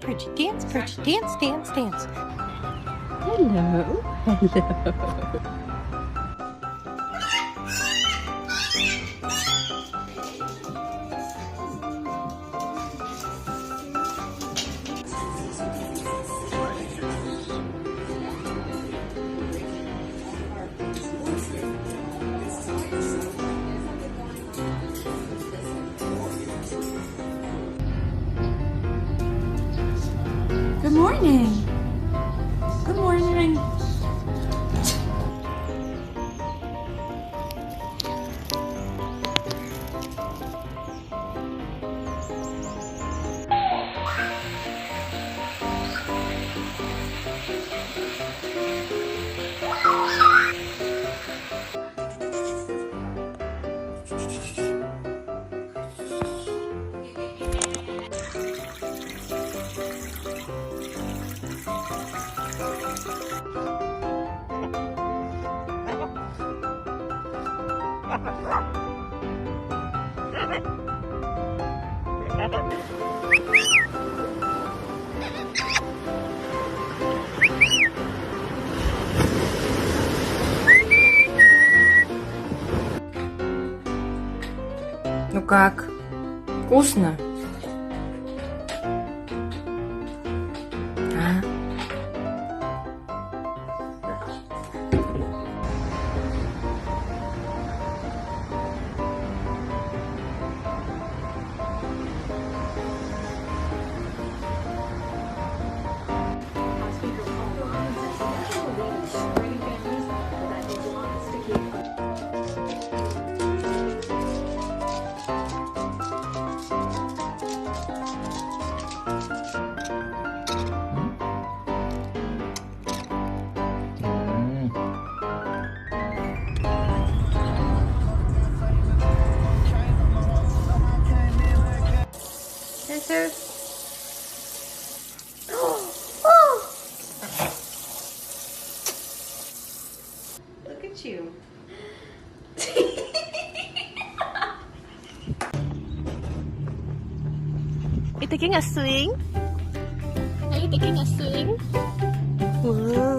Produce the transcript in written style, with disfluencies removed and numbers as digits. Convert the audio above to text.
Bridget, dance, Bridget, dance, dance, dance. Hello, hello. Good morning. Good morning. Ну как? Вкусно? А? Look at you. You taking a swing? Are you taking a swing? Whoa.